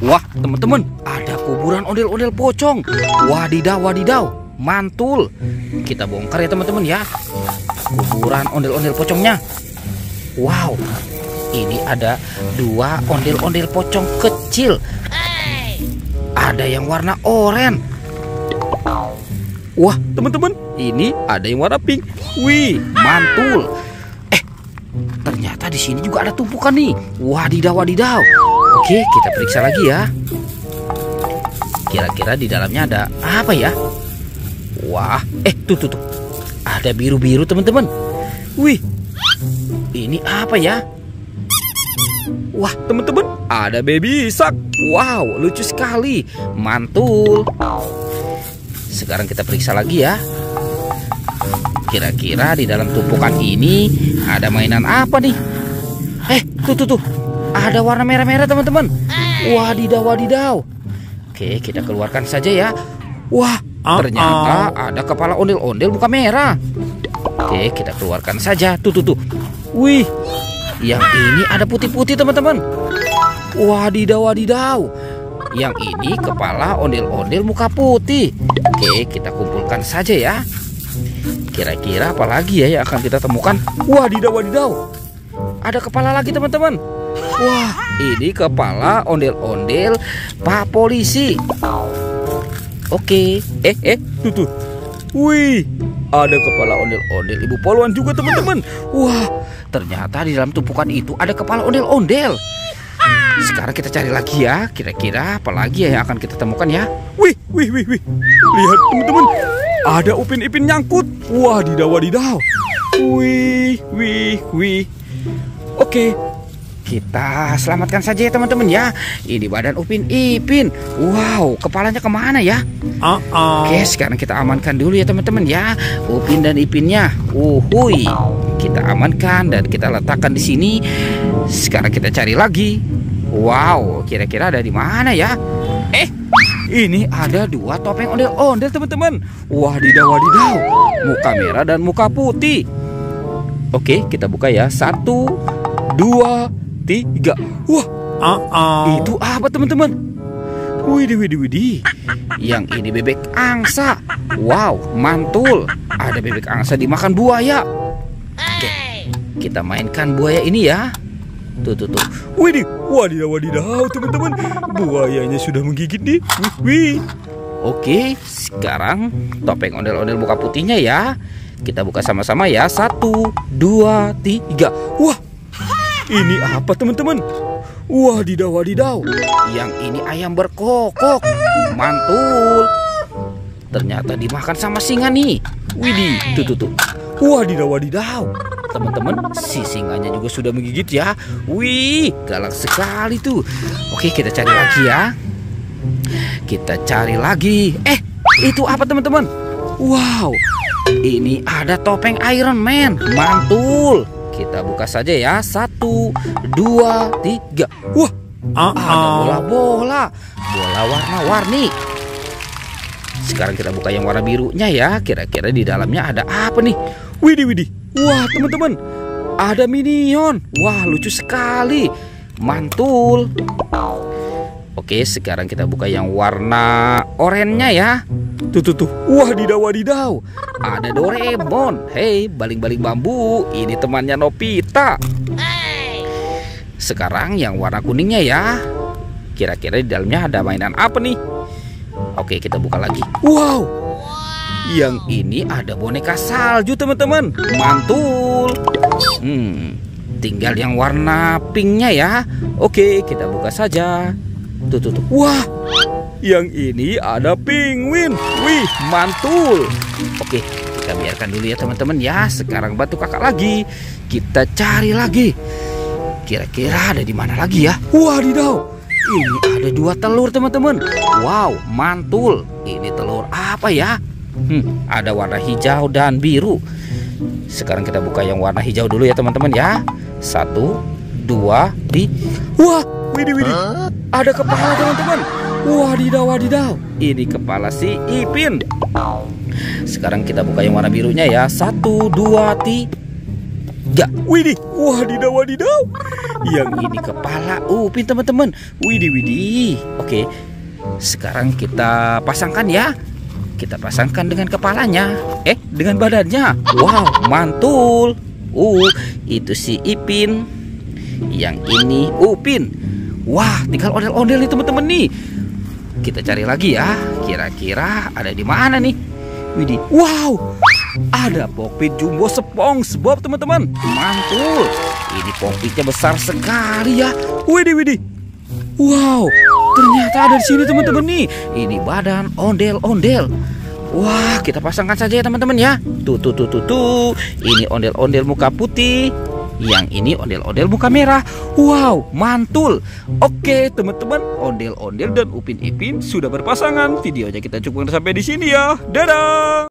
Wah, teman-teman, ada kuburan ondel-ondel pocong. Wadidaw, wadidaw, mantul. Kita bongkar ya teman-teman ya. Kuburan ondel-ondel pocongnya. Wow, ini ada 2 ondel-ondel pocong kecil. Ada yang warna oranye. Wah, teman-teman, ini ada yang warna pink. Wih, mantul. Ternyata di sini juga ada tumpukan nih. Wadidaw, wadidaw. Oke, kita periksa lagi ya. Kira-kira di dalamnya ada apa ya? Wah, tuh. Ada biru-biru teman-teman. Wih, ini apa ya? Wah, teman-teman, ada baby shark. Wow, lucu sekali. Mantul. Sekarang kita periksa lagi ya. Kira-kira di dalam tumpukan ini ada mainan apa nih? Tuh. Ada warna merah-merah teman-teman. Wadidaw, wadidaw. Oke, kita keluarkan saja ya. Wah, ternyata ada kepala ondel-ondel muka merah. Oke, kita keluarkan saja. Tuh. Wih, yang ini ada putih-putih teman-teman. Wadidaw, wadidaw. Yang ini kepala ondel-ondel muka putih. Oke, kita kumpulkan saja ya. Kira-kira apa lagi ya yang akan kita temukan? Wadidaw, wadidaw. Ada kepala lagi teman-teman. Wah, ini kepala ondel-ondel Pak Polisi. Oke, tuh. Wih, ada kepala ondel-ondel Ibu Poluan juga teman-teman. Wah, ternyata di dalam tumpukan itu ada kepala ondel-ondel. Sekarang kita cari lagi ya. Kira-kira apa lagi ya yang akan kita temukan ya? Wih. Lihat teman-teman, ada Upin Ipin nyangkut. Wadidaw, wadidaw. Wih. Oke, kita selamatkan saja ya teman-teman ya. Ini badan Upin Ipin. Wow, kepalanya kemana ya? Oke, sekarang kita amankan dulu ya teman-teman ya. Upin dan Ipinnya. Uhuy. Kita amankan dan kita letakkan di sini. Sekarang kita cari lagi. Wow, kira-kira ada di mana ya? Ini ada 2 topeng ondel-ondel teman-teman. Wadidaw, wadidaw. Muka merah dan muka putih. Oke, kita buka ya. 1, 2, 3. Wah, itu apa teman-teman? Widih. Yang ini bebek angsa. Wow, mantul. Ada bebek angsa dimakan buaya. Oke, kita mainkan buaya ini ya. Tuh. Widih, wadidaw teman-teman. Buayanya sudah menggigit nih. Wih. Oke, sekarang topeng ondel-ondel muka putihnya ya. Kita buka sama-sama ya. 1, 2, 3. Wah, ini apa teman-teman? Wadidaw. Yang ini ayam berkokok. Mantul. Ternyata dimakan sama singa nih. Widih, tuh. Wadidaw. Teman-teman, si singanya juga sudah menggigit ya. Wih, galak sekali tuh. Oke, kita cari lagi ya. Kita cari lagi. Itu apa teman-teman? Wow, ini ada topeng Iron Man. Mantul. Kita buka saja ya. 1, 2, 3. Wah, ada bola warna-warni. Sekarang kita buka yang warna birunya ya. Kira-kira di dalamnya ada apa nih? Widih. Wah, teman-teman, ada minion. Wah, lucu sekali. Mantul. Oke, sekarang kita buka yang warna oranye ya. Tuh. Wadidaw. Ada Doraemon. Hei, baling-baling bambu. Ini temannya Nobita. Sekarang yang warna kuningnya ya. Kira-kira di dalamnya ada mainan apa nih? Oke, kita buka lagi. Wow, yang ini ada boneka salju teman-teman. Mantul. Tinggal yang warna pinknya ya. Oke, kita buka saja. Tuh. Wah, yang ini ada penguin. Wih, mantul. Oke, kita biarkan dulu ya teman-teman ya. Sekarang bantu kakak lagi. Kita cari lagi. Kira-kira ada di mana lagi ya? Wadidaw. Ini ada 2 telur teman-teman. Wow, mantul. Ini telur apa ya? Ada warna hijau dan biru. Sekarang kita buka yang warna hijau dulu ya teman-teman ya. 1, 2, 3. Wah, widih. Ada kepala teman-teman. Wadidaw. Ini kepala si Ipin. Sekarang kita buka yang warna birunya ya. 1, 2, 3. Ya, widih, wadidaw, wadidaw. Yang ini kepala Upin teman-teman. Widih, widih. Oke, sekarang kita pasangkan ya. Kita pasangkan dengan kepalanya. Dengan badannya. Wow, mantul. Itu si Ipin. Yang ini Upin. Wah, tinggal ondel-ondel nih teman-teman nih. Kita cari lagi ya. Kira-kira ada di mana nih? Widih, wow, ada Pokpin Jumbo SpongeBob teman-teman. Mantul. Ini Pokpinnya besar sekali ya. Widih, widih. Wow, ternyata ada di sini teman-teman nih. Ini badan ondel-ondel. Wah, kita pasangkan saja ya teman-teman ya. Tuh. Ini ondel-ondel muka putih. Yang ini ondel-ondel muka merah. Wow, mantul. Oke teman-teman, ondel-ondel dan Upin Ipin sudah berpasangan. Videonya kita cukupkan sampai di sini ya. Dadah.